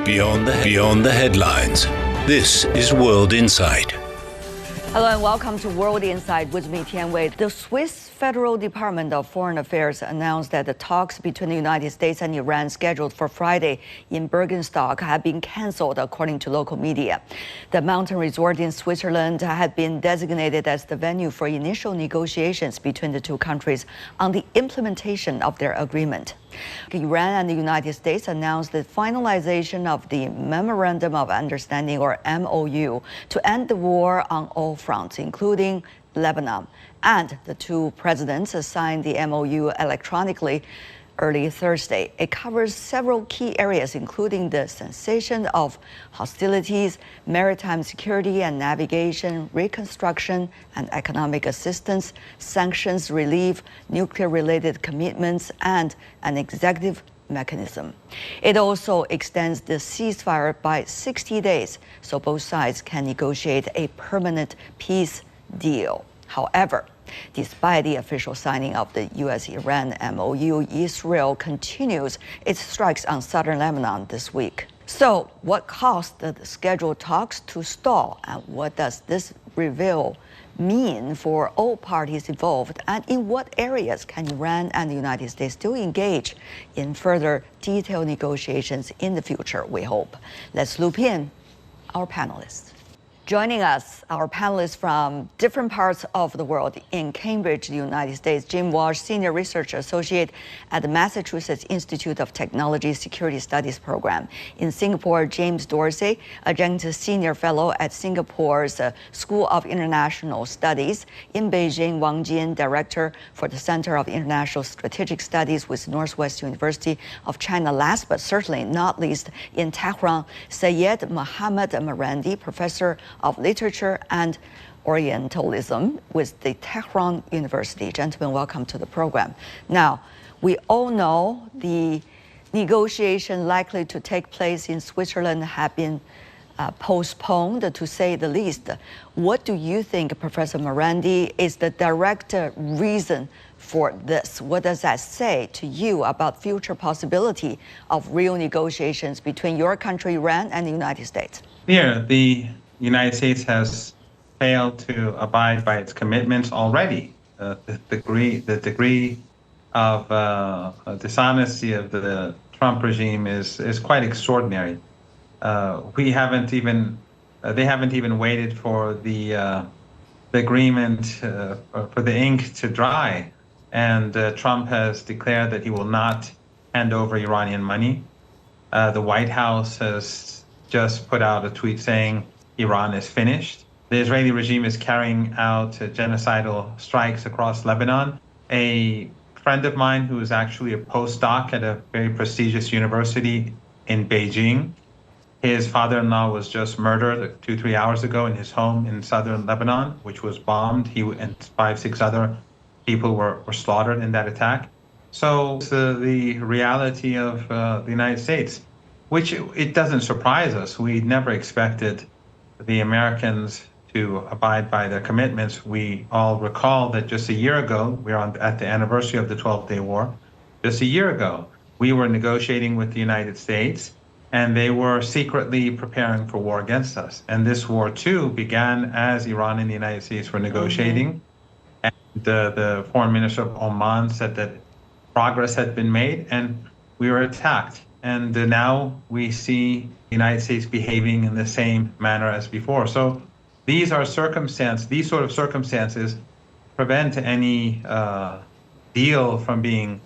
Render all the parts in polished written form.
Beyond the headlines. This is World Insight. Hello and welcome to World Insight with me, Tian Wei. The Swiss Federal Department of Foreign Affairs announced that the talks between the United States and Iran scheduled for Friday in Burgenstock have been cancelled, according to local media. The mountain resort in Switzerland had been designated as the venue for initial negotiations between the two countries on the implementation of their agreement. Iran and the United States announced the finalization of the memorandum of understanding, or MOU, to end the war on all fronts, including Lebanon. And the two presidents signed the MOU electronically early Thursday. It covers several key areas, including the cessation of hostilities, maritime security and navigation, reconstruction and economic assistance, sanctions relief, nuclear-related commitments, and an executive mechanism. It also extends the ceasefire by 60 days so both sides can negotiate a permanent peace deal. However, despite the official signing of the U.S.-Iran MOU, Israel continues its strikes on southern Lebanon this week. So, what caused the scheduled talks to stall, and what does this reveal mean for all parties involved, and in what areas can Iran and the United States still engage in further detailed negotiations in the future, we hope? Let's loop in our panelists. Joining us, our panelists from different parts of the world. In Cambridge, the United States, Jim Walsh, Senior Research Associate at the Massachusetts Institute of Technology Security Studies Program. In Singapore, James Dorsey, Adjunct Senior Fellow at Singapore's School of International Studies. In Beijing, Wang Jin, Director for the Center of International Strategic Studies with Northwest University of China. Last but certainly not least, in Tehran, Syed Mohammad Marandi, Professor of Literature and Orientalism with the Tehran University. Gentlemen, welcome to the program. Now, we all know the negotiation likely to take place in Switzerland have been postponed, to say the least. What do you think, Professor Marandi, is the direct reason for this? What does that say to you about future possibility of real negotiations between your country, Iran, and the United States? Yeah, the United States has failed to abide by its commitments already. The degree of dishonesty of the Trump regime is quite extraordinary. They haven't even waited for the agreement for the ink to dry, and Trump has declared that he will not hand over Iranian money. The White House has just put out a tweet saying Iran is finished. The Israeli regime is carrying out genocidal strikes across Lebanon. A friend of mine who is actually a postdoc at a very prestigious university in Beijing, his father-in-law was just murdered 2-3 hours ago in his home in southern Lebanon, which was bombed. He and 5-6 other people were slaughtered in that attack. So the reality of the United States, which it doesn't surprise us. We never expected the Americans to abide by their commitments. We all recall that just a year ago, at the anniversary of the 12-day war, just a year ago, we were negotiating with the United States, and they were secretly preparing for war against us. And this war, too, began as Iran and the United States were negotiating. And the foreign minister of Oman said that progress had been made, and we were attacked. And now we see the United States behaving in the same manner as before. So these sort of circumstances prevent any deal from being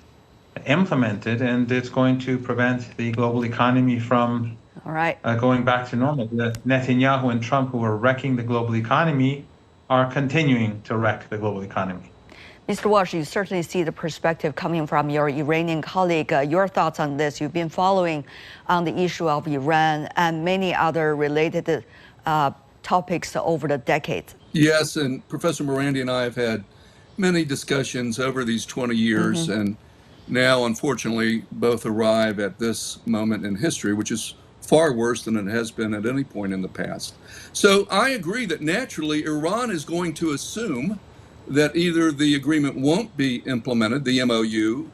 implemented, and it's going to prevent the global economy from going back to normal. The Netanyahu and Trump, who are wrecking the global economy, are continuing to wreck the global economy. Mr. Walsh, you certainly see the perspective coming from your Iranian colleague. Your thoughts on this? You've been following on the issue of Iran and many other related topics over the decades. Yes, and Professor Marandi and I have had many discussions over these 20 years, and now, unfortunately, both arrive at this moment in history, which is far worse than it has been at any point in the past. So I agree that naturally Iran is going to assume that either the agreement won't be implemented, the MOU,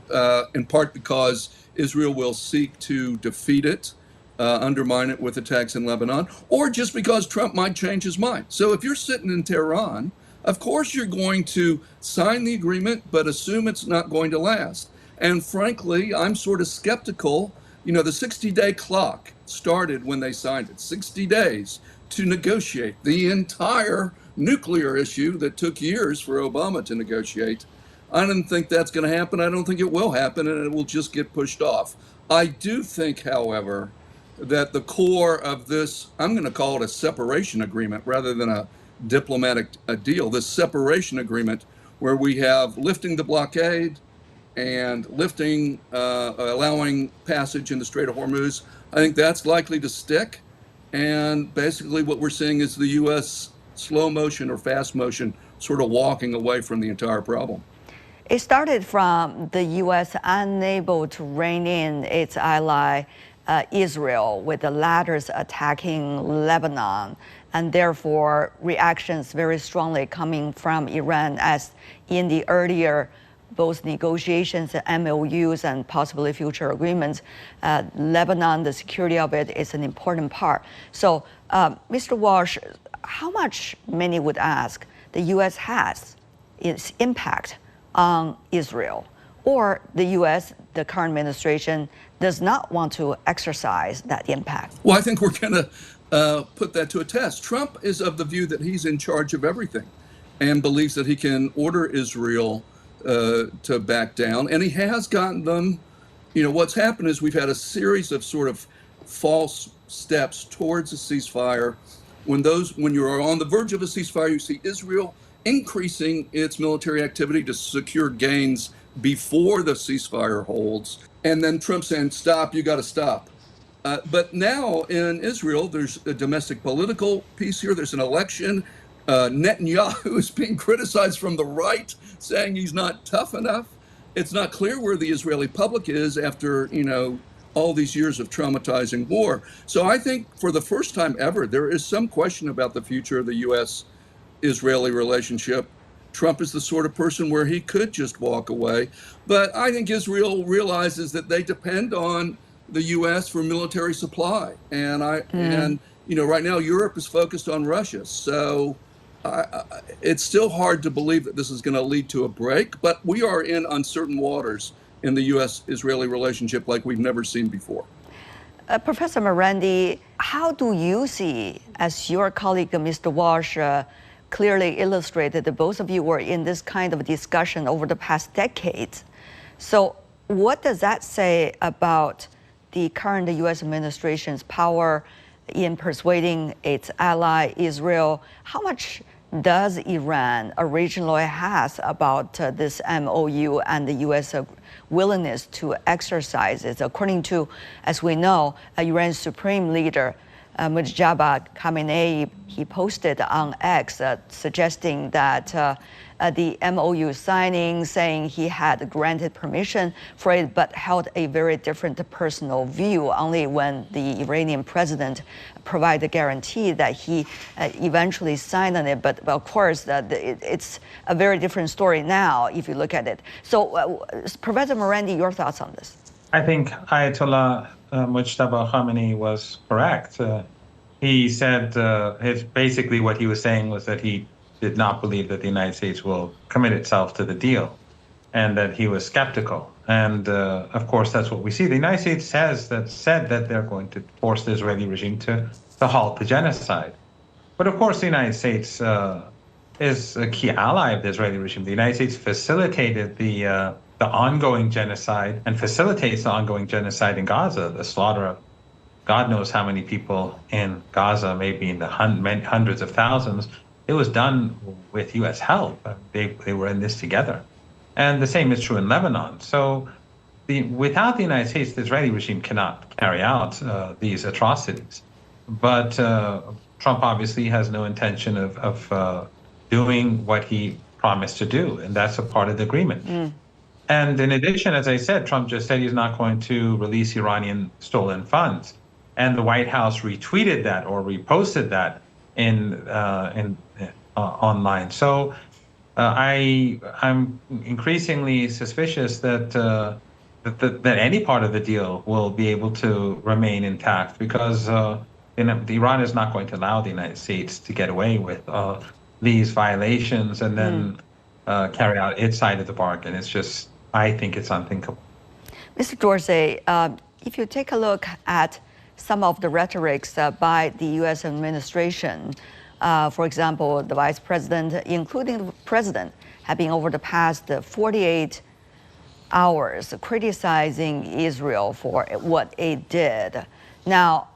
in part because Israel will seek to defeat it undermine it with attacks in Lebanon, or just because Trump might change his mind. So if you're sitting in Tehran, of course you're going to sign the agreement, but assume it's not going to last. And frankly, I'm sort of skeptical. You know, the 60-day clock started when they signed it, 60 days to negotiate the entire nuclear issue that took years for Obama to negotiate. I don't think that's going to happen. I don't think it will happen, and it will just get pushed off. I do think, however, that the core of this, I'm going to call it a separation agreement rather than a diplomatic deal, this separation agreement where we have lifting the blockade and lifting, allowing passage in the Strait of Hormuz, I think that's likely to stick. And basically what we're seeing is the U.S. slow motion or fast motion sort of walking away from the entire problem. It started from the U.S. unable to rein in its ally Israel, with the latter's attacking Lebanon, and therefore reactions very strongly coming from Iran, as in the earlier both negotiations, MOUs, and possibly future agreements. Lebanon, the security of it is an important part. So, Mr. Walsh, how much, many would ask, the U.S. has its impact on Israel, or the U.S., the current administration, does not want to exercise that impact? Well, I think we're going to put that to a test. Trump is of the view that he's in charge of everything and believes that he can order Israel to back down. And he has gotten them. You know, what's happened is we've had a series of sort of false steps towards a ceasefire. When you're on the verge of a ceasefire, you see Israel increasing its military activity to secure gains before the ceasefire holds. And then Trump saying, stop, you got to stop. But now in Israel, there's a domestic political piece here. There's an election. Netanyahu is being criticized from the right, saying he's not tough enough. It's not clear where the Israeli public is after, you know, all these years of traumatizing war. So I think for the first time ever, there is some question about the future of the U.S.-Israeli relationship. Trump is the sort of person where he could just walk away. But I think Israel realizes that they depend on the U.S. for military supply. And you know, right now Europe is focused on Russia. So it's still hard to believe that this is going to lead to a break. But we are in uncertain waters in the U.S.-Israeli relationship like we've never seen before. Professor Morandi, how do you see, as your colleague, Mr. Walsh, clearly illustrated that both of you were in this kind of discussion over the past decades. So what does that say about the current U.S. administration's power in persuading its ally, Israel? How much does Iran originally has about this MOU and the U.S. willingness to exercise it? According to, as we know, Iran's supreme leader, Mujtaba Khamenei, he posted on X suggesting that the MOU signing, saying he had granted permission for it, but held a very different personal view only when the Iranian president provided a guarantee that he eventually signed on it. But of course, it's a very different story now if you look at it. So, Professor Morandi, your thoughts on this? I think Ayatollah Mujtaba Khamenei was correct. He said basically what he was saying was that he did not believe that the United States will commit itself to the deal, and that he was skeptical. And of course, that's what we see. The United States said that they're going to force the Israeli regime to halt the genocide. But of course, the United States is a key ally of the Israeli regime. The United States facilitated the ongoing genocide and facilitates the ongoing genocide in Gaza, the slaughter of God knows how many people in Gaza, maybe in the hundreds of thousands. It was done with U.S. help. They were in this together. And the same is true in Lebanon. So without the United States, the Israeli regime cannot carry out these atrocities. But Trump obviously has no intention of doing what he promised to do, and that's a part of the agreement. And in addition, as I said, Trump just said he's not going to release Iranian stolen funds. And the White House retweeted that or reposted that online. So I'm increasingly suspicious that that any part of the deal will be able to remain intact, because Iran is not going to allow the United States to get away with these violations and then carry out its side of the bargain. It's just, I think it's unthinkable. Mr. Dorsey, if you take a look at some of the rhetorics by the U.S. administration, for example, the vice president, including the president, have been over the past 48 hours criticizing Israel for what it did. Now,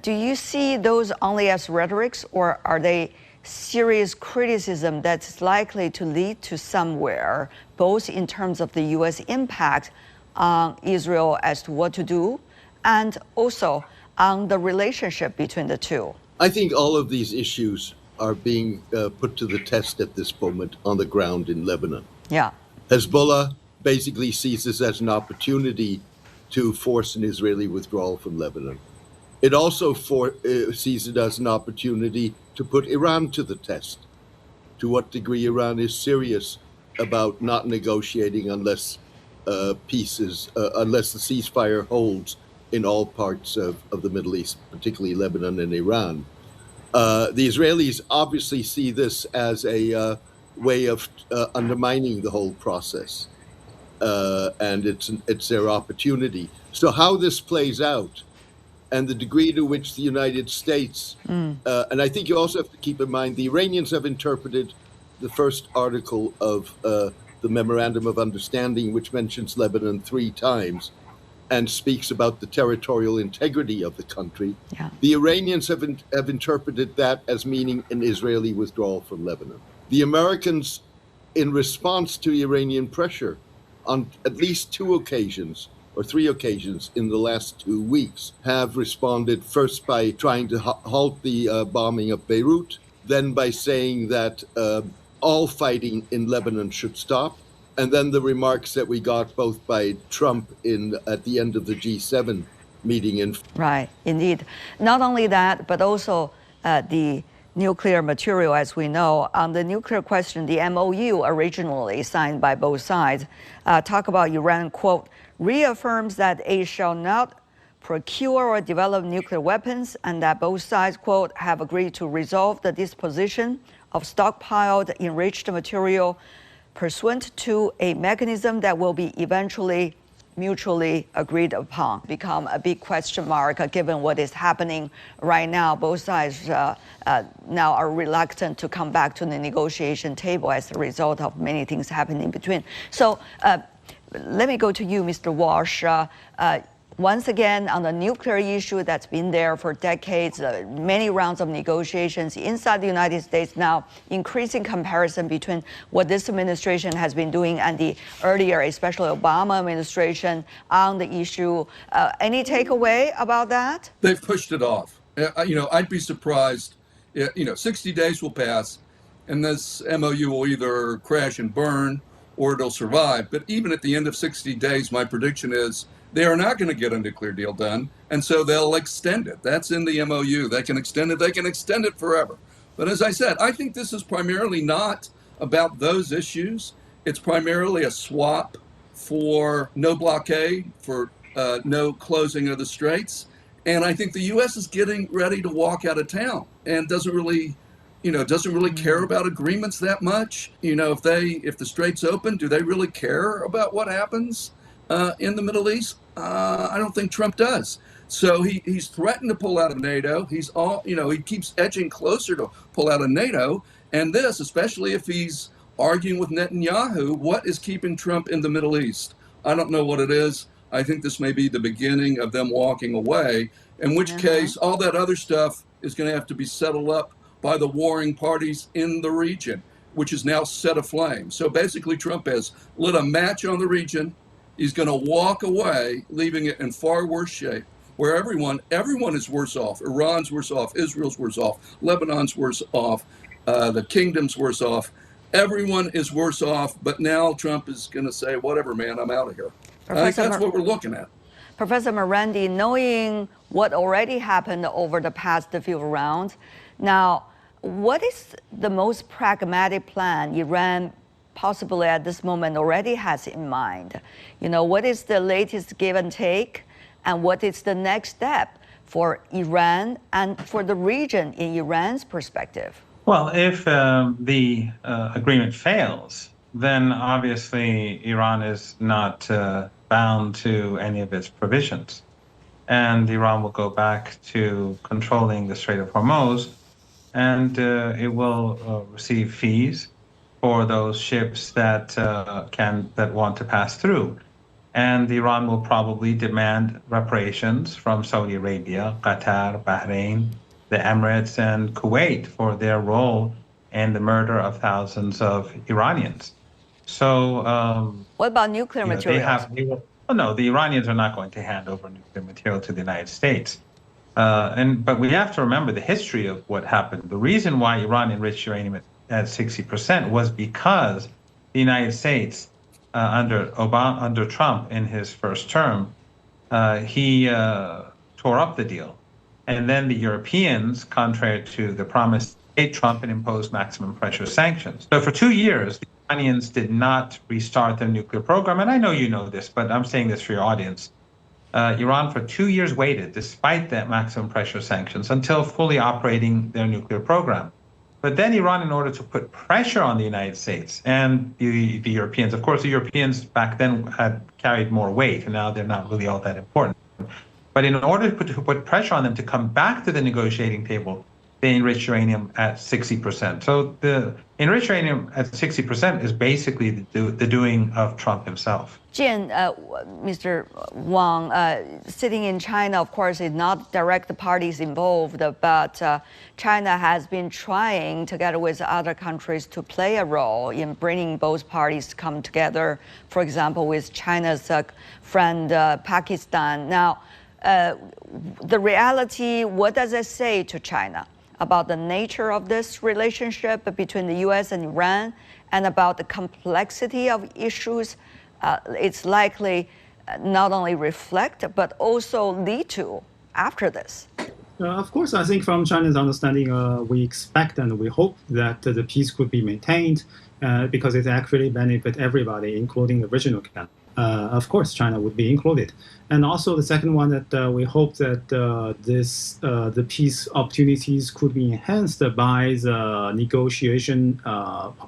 do you see those only as rhetorics, or are they serious criticism that's likely to lead to somewhere, both in terms of the U.S. impact on Israel as to what to do, and also on the relationship between the two? I think all of these issues are being put to the test at this moment on the ground in Lebanon. Yeah. Hezbollah basically sees this as an opportunity to force an Israeli withdrawal from Lebanon. It also sees it as an opportunity to put Iran to the test, to what degree Iran is serious about not negotiating unless unless the ceasefire holds in all parts of the Middle East, particularly Lebanon and Iran. The Israelis obviously see this as a way of undermining the whole process, and it's their opportunity. So how this plays out, and the degree to which the United States, and I think you also have to keep in mind, the Iranians have interpreted the first article of the Memorandum of Understanding, which mentions Lebanon 3 times, and speaks about the territorial integrity of the country. Yeah. The Iranians have interpreted that as meaning an Israeli withdrawal from Lebanon. The Americans, in response to Iranian pressure on at least 2 occasions, or 3 occasions in the last 2 weeks, have responded first by trying to halt the bombing of Beirut, then by saying that all fighting in Lebanon should stop, and then the remarks that we got both by Trump at the end of the G7 meeting in. Right, indeed. Not only that, but also the nuclear material, as we know. On the nuclear question, the MOU originally signed by both sides talk about Iran, quote, reaffirms that it shall not procure or develop nuclear weapons, and that both sides, quote, have agreed to resolve the disposition of stockpiled enriched material pursuant to a mechanism that will be eventually mutually agreed upon. Become a big question mark given what is happening right now. Both sides now are reluctant to come back to the negotiation table as a result of many things happening in between. So let me go to you, Mr. Walsh. Once again, on the nuclear issue that's been there for decades, many rounds of negotiations inside the United States now, increasing comparison between what this administration has been doing and the earlier, especially Obama administration on the issue. Any takeaway about that? They've pushed it off. I'd be surprised. 60 days will pass, and this MOU will either crash and burn or it'll survive. But even at the end of 60 days, my prediction is they are not going to get a nuclear deal done, and so they'll extend it. That's in the MOU. They can extend it. They can extend it forever. But as I said, I think this is primarily not about those issues. It's primarily a swap for no blockade, for no closing of the straits. And I think the U.S. is getting ready to walk out of town and doesn't really care about agreements that much. If the straits open, do they really care about what happens in the Middle East? I don't think Trump does. So he's threatened to pull out of NATO. He keeps edging closer to pull out of NATO. And this, especially if he's arguing with Netanyahu, what is keeping Trump in the Middle East? I don't know what it is. I think this may be the beginning of them walking away, in which case all that other stuff is going to have to be settled up by the warring parties in the region, which is now set aflame. So basically Trump has lit a match on the region. He's going to walk away, leaving it in far worse shape, where everyone is worse off. Iran's worse off. Israel's worse off. Lebanon's worse off. The kingdom's worse off. Everyone is worse off. But now Trump is going to say, whatever, man, I'm out of here. I think that's what we're looking at. Professor Morandi, knowing what already happened over the past few rounds, now, what is the most pragmatic plan Iran possibly at this moment already has in mind? What is the latest give and take, and what is the next step for Iran and for the region in Iran's perspective? Well, if the agreement fails, then obviously Iran is not bound to any of its provisions. And Iran will go back to controlling the Strait of Hormuz, and it will receive fees for those ships that want to pass through. And Iran will probably demand reparations from Saudi Arabia, Qatar, Bahrain, the Emirates, and Kuwait for their role in the murder of thousands of Iranians. So, what about nuclear materials? No, the Iranians are not going to hand over nuclear material to the United States. But we have to remember the history of what happened. The reason why Iran enriched uranium at 60% was because the United States, under Trump in his first term, he tore up the deal. And then the Europeans, contrary to the promise, made Trump and imposed maximum pressure sanctions. So for 2 years, the Iranians did not restart their nuclear program. And I know you know this, but I'm saying this for your audience. Iran for 2 years waited, despite that maximum pressure sanctions, until fully operating their nuclear program. But then Iran, in order to put pressure on the United States and the Europeans, of course, the Europeans back then had carried more weight, and now they're not really all that important. But in order to put pressure on them to come back to the negotiating table, they enrich uranium at 60%. So the enriched uranium at 60% is basically the doing of Trump himself. Jin, Mr. Wang, sitting in China, of course, is not direct parties involved, but China has been trying, together with other countries, to play a role in bringing both parties to come together, for example, with China's friend Pakistan. Now, the reality, what does it say to China about the nature of this relationship between the U.S. and Iran, and about the complexity of issues it's likely not only reflect, but also lead to after this? Of course, I think from China's understanding, we expect and we hope that the peace could be maintained because it actually benefits everybody, including the regional countries. Of course, China would be included. And also the second one that we hope that the peace opportunities could be enhanced by the negotiation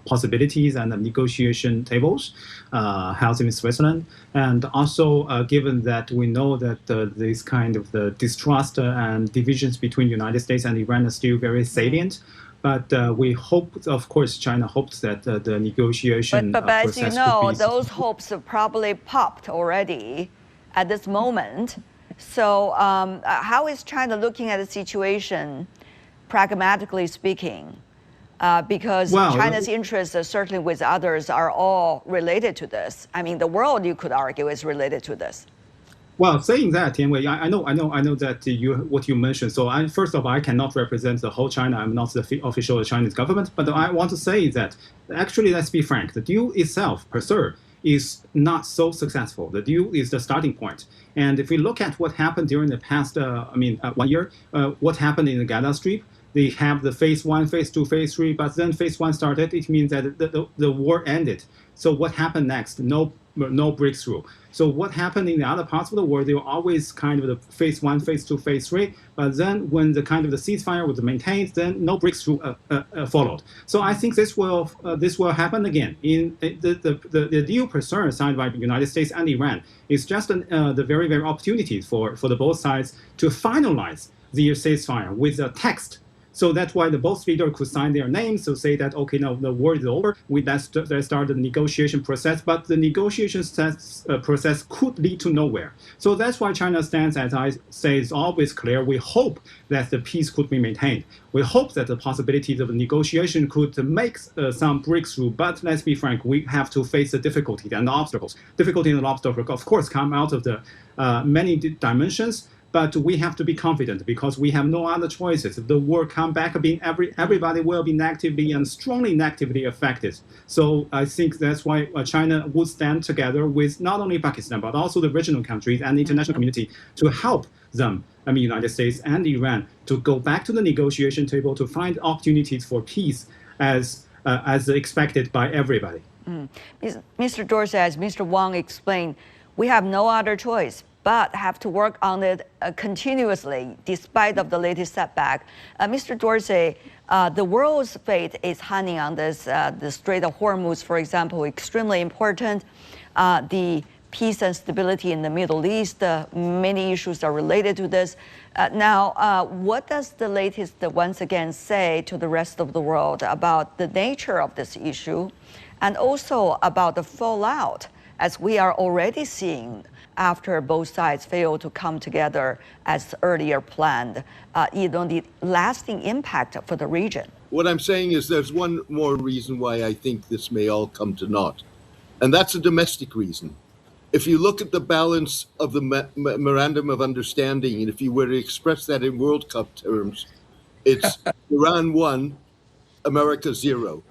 possibilities and the negotiation tables held in Switzerland. And also given that we know that this kind of the distrust and divisions between the United States and Iran are still very salient. But we hope, of course, China hopes that the negotiation but process as you know, could be those hopes have probably popped already at this moment. So how is China looking at the situation, pragmatically speaking? Because China's interests, certainly with others, are all related to this. I mean, the world, you could argue, is related to this. Well, saying that, Tianwei, I know that what you mentioned. So first of all, I cannot represent the whole China. I'm not the official of the Chinese government. But I want to say that actually, let's be frank, the deal itself, per se, is not so successful. The deal is the starting point. And if we look at what happened during the past, 1 year, what happened in the Gaza Strip, they have the phase 1, phase 2, phase 3, but then phase 1 started. It means that the war ended. So what happened next? No breakthrough. So what happened in the other parts of the world, they were always kind of the phase 1, phase 2, phase 3. But then when the kind of the ceasefire was maintained, then no breakthrough followed. So I think this will happen again. In the deal per se signed by the United States and Iran is just the very, very opportunity for the both sides to finalize the ceasefire with a text. So that's why the both leaders could sign their names to say that, okay, now the war is over. Let's start the negotiation process. But the negotiation process could lead to nowhere. So that's why China's stance, as I say, is always clear. We hope that the peace could be maintained. We hope that the possibilities of the negotiation could make some breakthrough. But let's be frank, we have to face the difficulty and the obstacles. Difficulty and obstacles, of course, come out of the many dimensions. But we have to be confident because we have no other choices. If the war come back, everybody will be negatively and strongly negatively affected. So I think that's why China would stand together with not only Pakistan, but also the regional countries and the international community to help them, United States and Iran, to go back to the negotiation table to find opportunities for peace as expected by everybody. Mr. Dorsey, as Mr. Wang explained, we have no other choice but have to work on it continuously, despite of the latest setback. Mr. Dorsey, the world's fate is hanging on this. The Strait of Hormuz, for example, extremely important. The peace and stability in the Middle East, many issues are related to this. Now, what does the latest once again say to the rest of the world about the nature of this issue, and also about the fallout, as we are already seeing after both sides failed to come together as earlier planned, the lasting impact for the region? What I'm saying is there's one more reason why I think this may all come to naught, and that's a domestic reason. If you look at the balance of the memorandum of understanding, and if you were to express that in World Cup terms, it's Iran 1, America 0.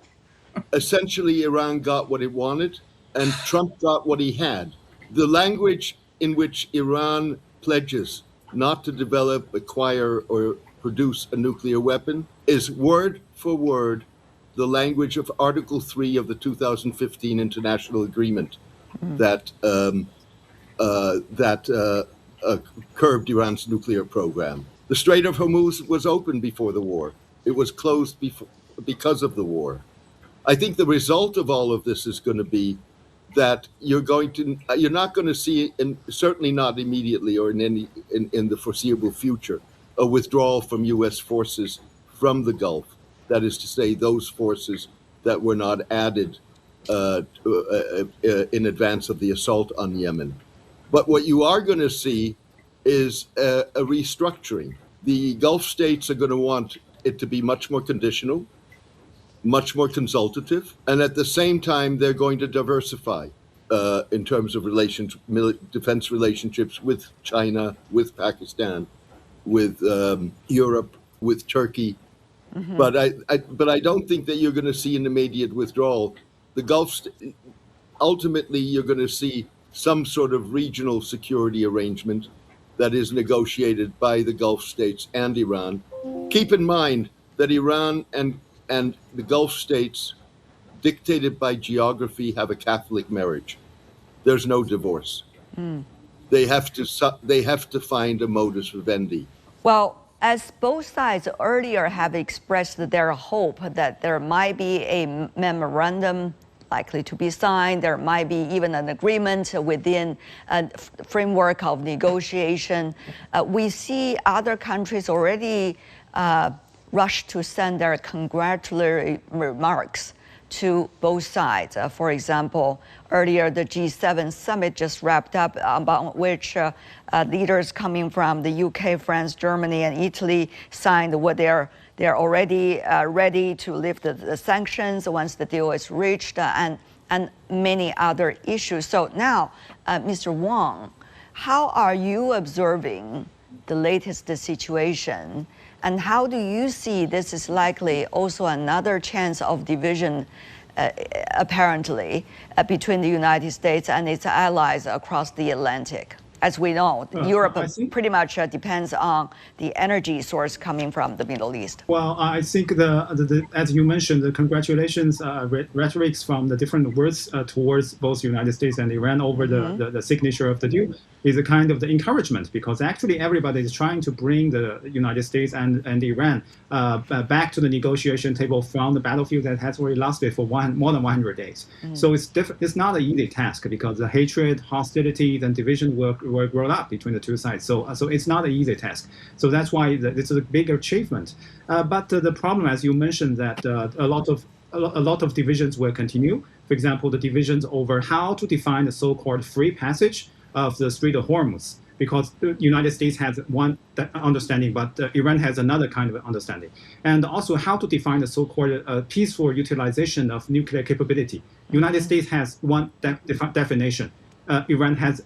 Essentially, Iran got what it wanted, and Trump got what he had. The language in which Iran pledges not to develop, acquire, or produce a nuclear weapon is word for word the language of Article 3 of the 2015 International Agreement that curbed Iran's nuclear program. The Strait of Hormuz was open before the war. It was closed because of the war. I think the result of all of this is going to be that you're not going to see, and certainly not immediately or in the foreseeable future, a withdrawal from U.S. forces from the Gulf. That is to say, those forces that were not added in advance of the assault on Yemen. But what you are going to see is a restructuring. The Gulf states are going to want it to be much more conditional, much more consultative, and at the same time, they're going to diversify in terms of defense relationships with China, with Pakistan, with Europe, with Turkey. But I don't think that you're going to see an immediate withdrawal. The Gulf, ultimately, you're going to see some sort of regional security arrangement that is negotiated by the Gulf states and Iran. Keep in mind that Iran and the Gulf states, dictated by geography, have a Catholic marriage. There's no divorce. They have to find a modus vivendi. Well, as both sides earlier have expressed their hope that there might be a memorandum likely to be signed, there might be even an agreement within a framework of negotiation. We see other countries already rush to send their congratulatory remarks to both sides. For example, earlier the G7 summit just wrapped up, about which leaders coming from the UK, France, Germany, and Italy signed what they're already ready to lift the sanctions once the deal is reached, and many other issues. So now, Mr. Wang, how are you observing the latest situation? And how do you see this is likely also another chance of division, apparently, between the United States and its allies across the Atlantic? As we know, Europe pretty much depends on the energy source coming from the Middle East. Well, I think as you mentioned, the congratulations rhetorics from the different words towards both the United States and Iran over the signature of the deal is a kind of the encouragement, because actually everybody is trying to bring the United States and Iran back to the negotiation table from the battlefield that has already lasted for more than 100 days. So it's not an easy task, because the hatred, hostility, and division will grow up between the two sides. So it's not an easy task. So that's why it's a big achievement. But the problem, as you mentioned, that a lot of divisions will continue. For example, the divisions over how to define the so-called free passage of the Strait of Hormuz, because the United States has one understanding, but Iran has another kind of understanding. And also how to define the so-called peaceful utilization of nuclear capability. United States has one definition. Iran has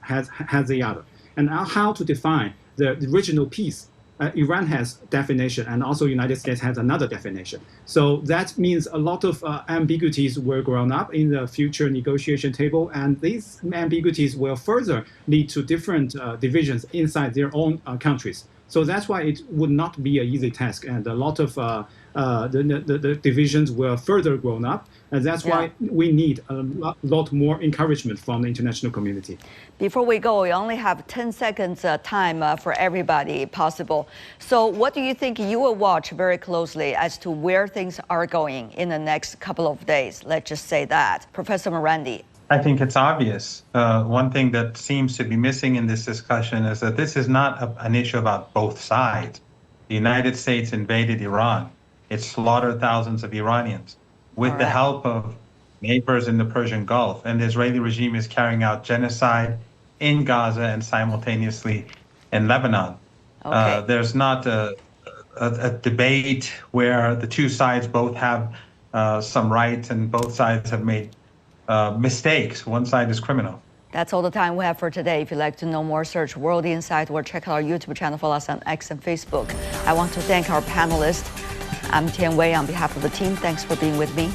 the other. And how to define the regional peace. Iran has definition, and also United States has another definition. So that means a lot of ambiguities will grow up in the future negotiation table, and these ambiguities will further lead to different divisions inside their own countries. So that's why it would not be an easy task, and a lot of the divisions will further grown up, and that's why we need a lot more encouragement from the international community. Before we go, we only have 10 seconds time for everybody possible. So what do you think you will watch very closely as to where things are going in the next couple of days? Let's just say that. Professor Morandi. I think it's obvious. One thing that seems to be missing in this discussion is that this is not an issue about both sides. The United States invaded Iran. It slaughtered thousands of Iranians with the help of neighbors in the Persian Gulf. And the Israeli regime is carrying out genocide in Gaza and simultaneously in Lebanon. There's not a debate where the two sides both have some rights and both sides have made mistakes. One side is criminal. That's all the time we have for today. If you'd like to know more, search World Insight or check out our YouTube channel. Follow us on X and Facebook. I want to thank our panelists. I'm Tian Wei on behalf of the team. Thanks for being with me.